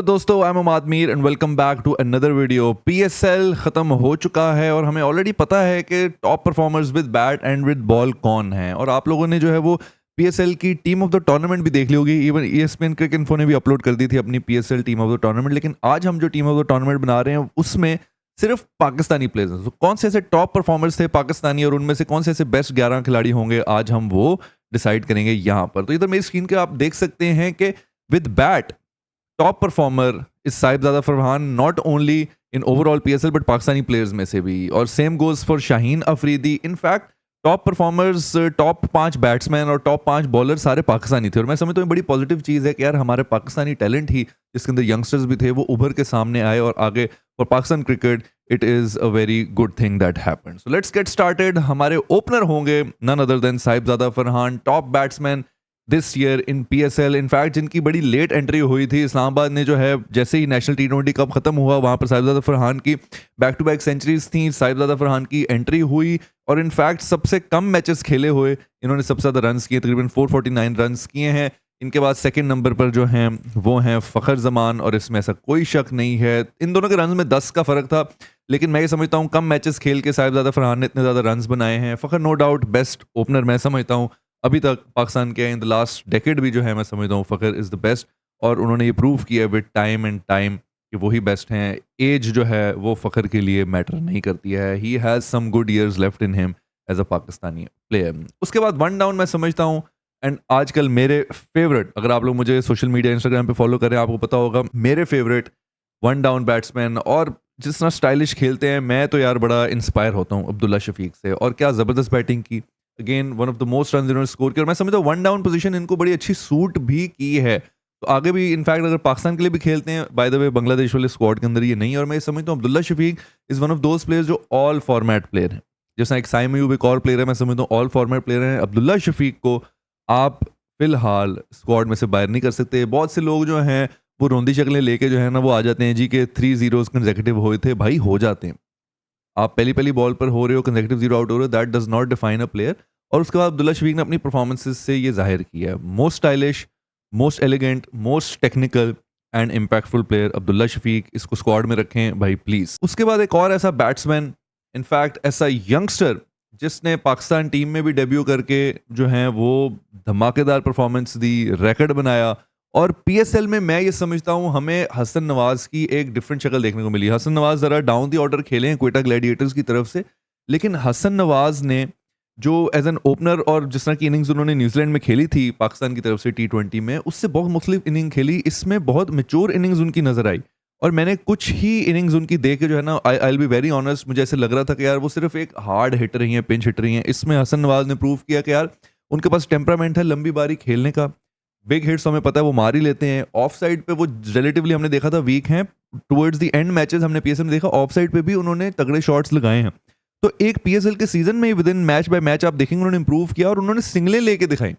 Hello दोस्तों, I am Umad Mir and welcome back to another video. PSL ख़त्म हो चुका है और हमें ऑलरेडी पता है कि top performers with bat and with ball कौन हैं। और आप लोगों ने जो है वो पीएसएल की टीम ऑफ द टूर्नामेंट भी देख ली होगी। इवन ईएसपीएन क्रिक इन्फो ने भी अपलोड कर दी थी अपनी PSL team of the tournament. लेकिन आज हम जो टीम ऑफ द टूर्नामेंट बना रहे हैं उसमें सिर्फ पाकिस्तानी प्लेयर्स हैं। तो कौन से ऐसे टॉप परफॉर्मर्स थे पाकिस्तानी और उनमें से कौन से ऐसे बेस्ट 11 खिलाड़ी होंगे, आज हम वो डिसाइड करेंगे यहाँ पर। तो इधर मेरी स्क्रीन पे आप देख सकते हैं कि with bat top performer is Sahibzada Farhan, not only in overall PSL but Pakistani players में से भी। और same goes for Shaheen Afridi. In fact top performers, top 5 batsman और टॉप 5 बॉलर सारे पाकिस्तानी थे। और मैं समझता हूँ बड़ी पॉजिटिव चीज़ है कि यार हमारे पाकिस्तानी टैलेंट ही, जिसके अंदर यंगस्टर्स भी थे, वो उभर के सामने आए और आगे for Pakistan cricket it is a very good thing that happened. So let's get started. हमारे ओपनर होंगे none other than Sahibzada Farhan, top batsman this year in PSL. In fact जिनकी बड़ी लेट एंट्री हुई थी, इस्लामाबाद ने जो है जैसे ही नेशनल टी20 कप खत्म हुआ वहां पर साहिबजादा फरहान की बैक टू बैक सेंचुरीज थी, साहिबजादा फरहान की एंट्री हुई और इनफैक्ट सबसे कम मैचेस खेले हुए इन्होंने सबसे ज़्यादा रन्स किए, तकरीबन 449 रन्स किए हैं। इनके बाद सेकंड नंबर पर जो हैं वो हैं फ़खर जमान, और इसमें ऐसा कोई शक नहीं है। इन दोनों के रन्स में 10 का फ़र्क था, लेकिन मैं ये समझता हूँ कम मैचेस खेल के साहिबजादा फरहान ने इतने ज़्यादा रन्स बनाए हैं। Fakhar no doubt best opener मैं समझता हूँ अभी तक पाकिस्तान के, इन द लास्ट डेकेड भी जो है मैं समझता हूँ फ़खर इज़ द बेस्ट। और उन्होंने ये प्रूव किया विद टाइम एंड टाइम कि वही बेस्ट हैं। एज जो है वो फ़खर के लिए मैटर नहीं करती है। He has some good years left in him as a Pakistani player. उसके बाद वन डाउन मैं समझता हूँ, एंड आजकल मेरे फेवरेट, अगर आप लोग मुझे सोशल मीडिया इंस्टाग्राम पे फॉलो करें आपको पता होगा मेरे फेवरेट वन डाउन बैट्समैन और जिस तरह स्टाइलिश खेलते हैं, मैं तो यार बड़ा इंस्पायर होता हूँ अब्दुल्ला शफीक से। और क्या ज़बरदस्त बैटिंग की, again one of the most run इन्होंने स्कोर किया। और मैं समझता हूँ वन डाउन पोजीशन इनको बड़ी अच्छी सूट भी की है, तो आगे भी इनफैक्ट अगर पाकिस्तान के लिए भी खेलते हैं, बाय द वे बांग्लादेश वाले स्क्वाड के अंदर ये नहीं है। और मैं समझता हूँ Abdullah Shafique is one of those players जो ऑल फॉर्मेट प्लेयर हैं। जैसा एक साइम अयूब एक और प्लेयर है, मैं समझता हूँ ऑल फॉर्मेट प्लेयर हैं। अब्दुल्ला शफीक को आप फिलहाल स्क्वाड में से बाहर नहीं कर सकते। बहुत से लोग जो हैं वो रोंदी शक्लें लेके जो है ना वो आ जाते हैं जी के 3 ज़ीरोज़ कंसेक्यूटिव हुए थे। भाई हो जाते हैं, आप पहली बॉल पर हो रहे हो, कंसेक्यूटिव 0 आउट हो रहे हो, that does not define a player. और उसके बाद अब्दुल्ला शफीक ने अपनी परफॉर्मेंसेस से ये जाहिर किया है। Most stylish, most elegant, most technical and impactful player Abdullah Shafique, इसको स्क्वाड में रखें भाई प्लीज़। उसके बाद एक और ऐसा बैट्समैन, इनफैक्ट ऐसा यंगस्टर जिसने पाकिस्तान टीम में भी डेब्यू करके जो है वो धमाकेदार परफॉर्मेंस दी, रिकॉर्ड बनाया। और पीएसएल में मैं ये समझता हूँ हमें हसन नवाज की एक डिफरेंट शक्ल देखने को मिली। हसन नवाज ज़रा डाउन दी ऑर्डर खेले हैं क्वेटा ग्लैडिएटर्स की तरफ से, लेकिन हसन नवाज ने जो एज एन ओपनर और जिस तरह की इनिंग्स उन्होंने न्यूजीलैंड में खेली थी पाकिस्तान की तरफ से टी20 में, उससे बहुत मुख्तलिफ इनिंग खेली। इसमें बहुत मेच्योर इनिंग्स उनकी नजर आई और मैंने कुछ ही इनिंग्स उनकी देख के जो है ना, I will be very honest, मुझे ऐसे लग रहा था कि यार वो सिर्फ एक हार्ड हिट रही हैं, पिंच हिट रही हैं। इसमें हसन नवाज ने प्रूव किया कि यार उनके पास टेम्परामेंट है लंबी बारी खेलने का। बिग हिट्स हमें पता है वो मार ही लेते हैं। ऑफ साइड पे वो रिलेटिवली हमने देखा था वीक हैं, टुवर्ड्स द एंड मैचेस हमने पीएसएल में देखा ऑफ साइड पे भी उन्होंने तगड़े शॉट्स लगाए हैं। तो एक पीएसएल के सीजन में with in match by match आप देखेंगे उन्होंने इंप्रूव किया और उन्होंने सिंगलें लेके दिखाई।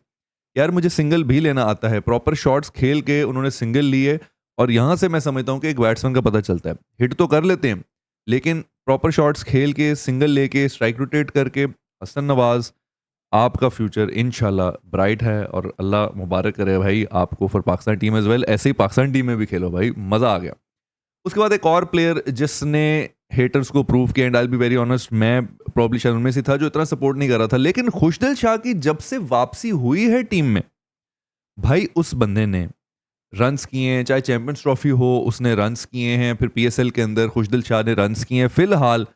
यार मुझे सिंगल भी लेना आता है, प्रॉपर शॉट्स खेल के उन्होंने सिंगल लिए। और यहाँ से मैं समझता हूँ कि एक बैट्समैन का पता चलता है, हिट तो कर लेते हैं लेकिन प्रॉपर शॉट्स खेल के, सिंगल लेके, स्ट्राइक रोटेट करके। हसन नवाज, आपका फ्यूचर इंशाल्लाह ब्राइट है और अल्लाह मुबारक करे भाई आपको for Pakistan team as well. ऐसे ही पाकिस्तान टीम में भी खेलो भाई, मज़ा आ गया। उसके बाद एक और प्लेयर जिसने हेटर्स को प्रूव किया, and I will be very honest, मैं प्रॉब्ली शायद उनमें से था जो इतना सपोर्ट नहीं कर रहा था, लेकिन खुशदिल शाह की जब से वापसी हुई है टीम में, भाई उस बंदे ने रन्स किए हैं। चाहे चैंपियंस ट्रॉफी हो उसने रन्स किए हैं, फिर पीएसएल के अंदर खुशदिल शाह ने रन्स किए हैं। फिलहाल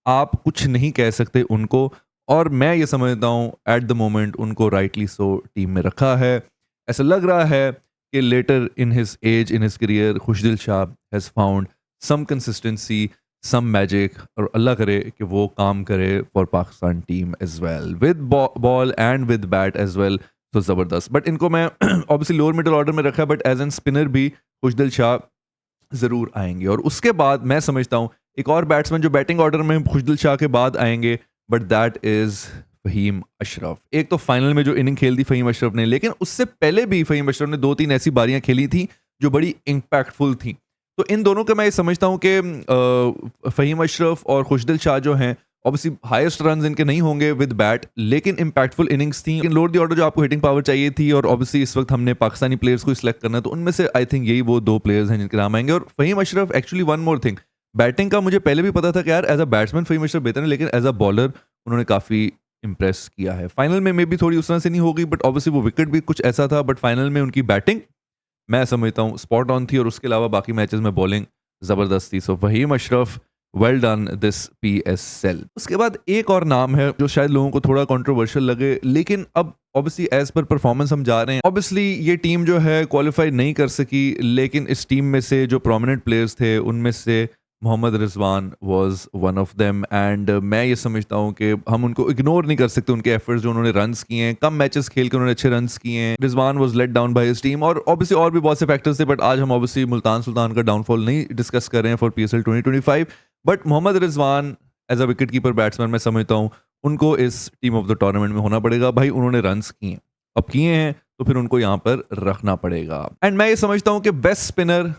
आप कुछ नहीं कह सकते उनको, और मैं ये समझता हूँ एट द मोमेंट उनको राइटली सो टीम में रखा है। ऐसा लग रहा है कि later in his age, in his career, Khushdil Shah has found some consistency, some magic, और अल्लाह करे कि वो काम करे for Pakistan team as well with ball and with bat as well. तो ज़बरदस्त। बट इनको मैं ऑब्वियसली लोअर मिडल ऑर्डर में रखा है, बट एज एन स्पिनर भी खुशदिल शाह ज़रूर आएंगे। और उसके बाद मैं समझता हूँ एक और बैट्समैन जो बैटिंग ऑर्डर में खुशदिल शाह के बाद आएंगे, but that is Faheem Ashraf. एक तो फाइनल में जो इनिंग खेल दी फ़हीम अशरफ ने, लेकिन उससे पहले भी फ़हीम अशरफ ने 2-3 ऐसी बारियां खेली थी जो बड़ी इम्पैक्टफुल थी। तो इन दोनों का मैं ये समझता हूँ कि फ़हीम अशरफ और खुशदिल शाह जो हैं ऑब्वियसली हाईएस्ट रन इनके नहीं होंगे विद बैट, लेकिन इंपैक्टफुल इनिंग्स थी। लेकिन लोअर द ऑर्डर जो आपको हिटिंग पावर चाहिए थी, और ऑब्वियसली इस वक्त हमने पाकिस्तानी प्लेयर्स को सिलेक्ट करना है, तो उनमें से आई थिंक यही वो 2 प्लेयर्स हैं जिनके नाम आएंगे। और Faheem Ashraf, actually one more thing, batting का मुझे पहले भी पता था कि यार as a batsman Faheem Ashraf बेहतर है, लेकिन एज अ बॉलर उन्होंने काफ़ी इंप्रेस किया है। फाइनल में मे बी थोड़ी उस तरह से नहीं होगी, बट ऑब्वियसली वो विकेट भी कुछ ऐसा था, बट फाइनल में उनकी बैटिंग मैं समझता हूँ स्पॉट ऑन थी, और उसके अलावा बाकी मैचेस में बॉलिंग ज़बरदस्त थी। So Faheem Ashraf, well done this PSL। उसके बाद एक और नाम है जो शायद लोगों को थोड़ा कंट्रोवर्शियल लगे, लेकिन अब ऑब्वियसली एज पर परफॉर्मेंस हम जा रहे हैं। ऑब्वियसली ये टीम जो है क्वालिफाई नहीं कर सकी, लेकिन इस टीम में से जो प्रोमिनेंट प्लेयर्स थे उनमें से Mohammad Rizwan was one of them, and मैं ये समझता हूँ कि हम उनको इग्नोर नहीं कर सकते, उनके एफर्ट्स जो उन्होंने रन्स किए हैं, कम मैचेस खेल के उन्होंने अच्छे रन्स किए हैं। Rizwan was let down by his team, और ऑब्वियसली और भी बहुत से फैक्टर्स थे, बट आज हम ऑब्वियसली मुल्तान सुल्तान का डाउनफॉल नहीं डिस्कस कर रहे हैं for PSL 2025। But Mohammad Rizwan as a wicket keeper batsman मैं समझता हूँ उनको इस टीम ऑफ द टूर्नामेंट में होना पड़ेगा। भाई उन्होंने रन्स किए हैं, अब किए हैं, तो फिर उनको यहाँ पर रखना पड़ेगा। एंड मैं ये समझता हूँ कि best spinner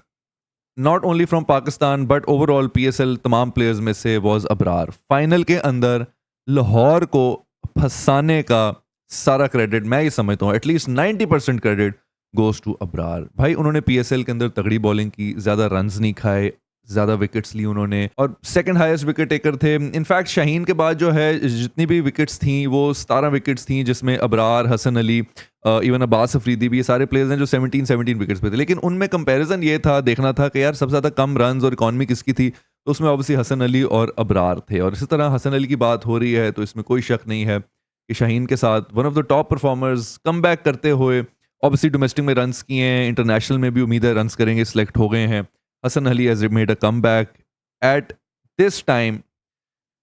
not only from Pakistan but overall PSL तमाम प्लेयर्स में से वॉज अबरार। फाइनल के अंदर लाहौर को फंसाने का सारा क्रेडिट मैं ये समझता हूँ, at least 90% credit goes to Abrar. भाई उन्होंने PSL के अंदर तगड़ी बॉलिंग की, ज़्यादा रन्स नहीं खाए, ज़्यादा विकेट्स ली उन्होंने, और सेकंड हाईएस्ट विकेट टेकर थे। इनफैक्ट शाहीन के बाद जो है जितनी भी विकेट्स थी वो 17 विकेट्स थी, जिसमें अबरार, हसन अली, इवन अब्बास अफरीदी भी, ये सारे प्लेयर्स हैं जो 17 विकेट्स पे थे। लेकिन उनमें कंपैरिजन ये था, देखना था कि यार सबसे ज़्यादा कम रन्स और इकॉनमी किसकी थी, तो उसमें ऑब्वियसली हसन अली और अबरार थे। और इसी तरह हसन अली की बात हो रही है तो इसमें कोई शक नहीं है कि शाहीन के साथ one of the top performers come back करते हुए, ऑब्वियसली डोमेस्टिक में रन्स किए हैं, इंटरनेशनल में भी उम्मीद है रन्स करेंगे, सिलेक्ट हो गए हैं। Hassan Ali has made a comeback at this time,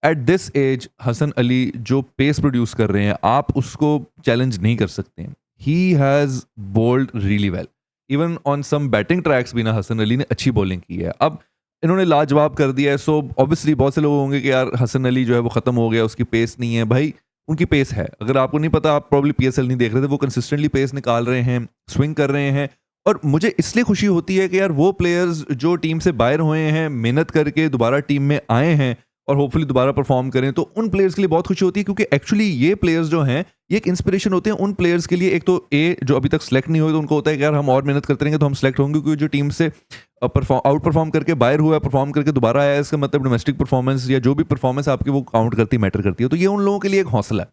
at this age. Hassan Ali जो पेस प्रोड्यूस कर रहे हैं, आप उसको चैलेंज नहीं कर सकते। He has bowled really well, even on some batting tracks भी ना हसन अली ने अच्छी बॉलिंग की है। अब इन्होंने लाजवाब कर दिया है, सो ऑब्वियसली बहुत से लोग होंगे कि यार हसन अली जो है वो ख़त्म हो गया, उसकी पेस नहीं है। भाई उनकी पेस है, अगर आपको नहीं पता, आप प्रॉब्ली PSL नहीं देख रहे थे, वो कंसिस्टेंटली पेस निकाल रहे हैं, स्विंग कर रहे हैं। और मुझे इसलिए खुशी होती है कि यार वो प्लेयर्स जो टीम से बाहर हुए हैं, मेहनत करके दोबारा टीम में आए हैं और होपफुली दोबारा परफॉर्म करें, तो उन प्लेयर्स के लिए बहुत खुशी होती है, क्योंकि एक्चुअली ये प्लेयर्स जो हैं ये एक इंस्पिरेशन होते हैं उन प्लेयर्स के लिए। एक तो जो अभी तक सेलेक्ट नहीं हुए, तो उनको होता है कि यार हम और मेहनत करते रहेंगे तो हम सेलेक्ट होंगे, क्योंकि जो टीम से आउट परफॉर्म करके बाहर हुआ, परफॉर्म करके दोबारा आया, इसका मतलब डोमेस्टिक परफॉर्मेंस या जो भी परफॉर्मेंस आपकी वो काउंट करती, मैटर करती है। तो ये उन लोगों के लिए एक हौसला है।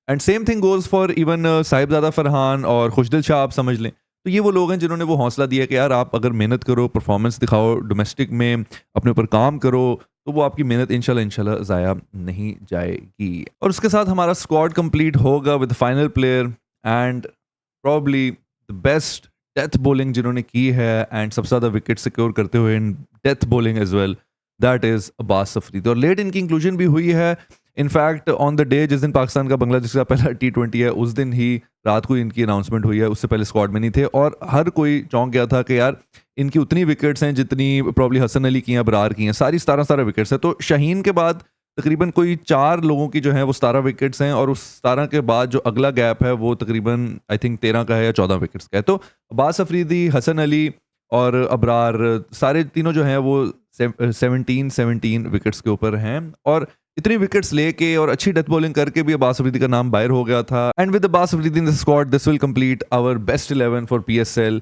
And same thing goes for even Sahibzada Farhan और खुशदिल शाह, आप समझ लें। तो ये वो लोग हैं जिन्होंने वो हौसला दिया कि यार आप अगर मेहनत करो, परफॉर्मेंस दिखाओ, डोमेस्टिक में अपने ऊपर काम करो, तो वो आपकी मेहनत इंशाल्लाह ज़ाया नहीं जाएगी। और उसके साथ हमारा स्क्वाड कंप्लीट होगा with final player and probably the best death bowling जिन्होंने की है, एंड सबसे ज़्यादा विकेट सिक्योर करते हुए in death bowling as well, that is Abbas Afridi. और लेट इनकी इंक्लूजन भी हुई है। इनफैक्ट ऑन द डे जिस दिन पाकिस्तान का बांग्लादेश का पहला T20 है, उस दिन ही रात को इनकी अनाउंसमेंट हुई है, उससे पहले स्क्वाड में नहीं थे, और हर कोई चौंक गया था कि यार इनकी उतनी विकेट्स हैं जितनी प्रॉब्ली हसन अली की हैं, अबरार की हैं, सारी 17 विकेट्स हैं। तो शाहीन के बाद तकरीबन कोई 4 लोगों की जो है वो 17 विकेट्स हैं, और उस 17 के बाद जो अगला गैप है वो तकरीबन आई थिंक 13 का है या 14 विकेट्स का है। तो अब्बास अफरीदी, हसन अली और अबरार सारे तीनों जो हैं वो 17 विकेट्स के ऊपर हैं, और इतनी विकेट्स लेके और अच्छी डेथ बॉलिंग करके भी अब्बास अफरीदी का नाम बाहर हो गया था। And with Abbas Afridi in the squad, this will complete our best 11 for PSL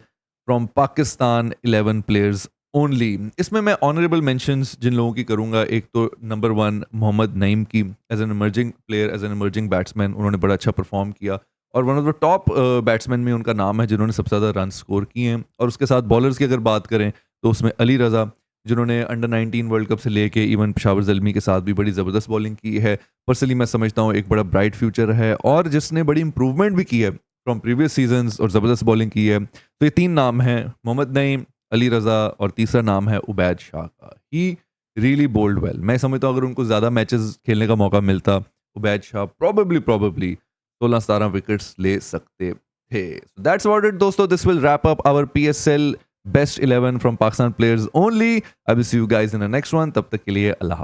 from Pakistan 11 players only. इसमें मैं ऑनरेबल मेंशंस जिन लोगों की करूंगा, एक तो नंबर 1 मोहम्मद नईम की, as an emerging player, as an emerging batsman, उन्होंने बड़ा अच्छा परफॉर्म किया, और one of the top batsman में उनका नाम है जिन्होंने सबसे ज़्यादा रन स्कोर किए हैं। और उसके साथ बॉलर्स की अगर बात करें तो उसमें अली रज़ा, जिन्होंने अंडर 19 वर्ल्ड कप से लेके इवन पेशावर ज़ल्मी के साथ भी बड़ी ज़बरदस्त बॉलिंग की है। पर्सनली मैं समझता हूँ एक बड़ा ब्राइट फ्यूचर है, और जिसने बड़ी इंप्रूवमेंट भी की है फ्रॉम प्रीवियस सीजन्स और ज़बरदस्त बॉलिंग की है। तो ये 3 नाम हैं, मोहम्मद नईम, अली रज़ा, और तीसरा नाम है उबैद शाह का। He really bowled well. मैं समझता हूँ अगर उनको ज़्यादा मैचेस खेलने का मौका मिलता, उबैद शाह प्रॉबेबली 16-17 विकेट्स ले सकते थे। दैट्स अबाउट इट दोस्तों, this will wrap up our PSL best 11 from Pakistan players only. I will see you guys in the next one. तब तक के लिए अल्लाह हाफ़िज़।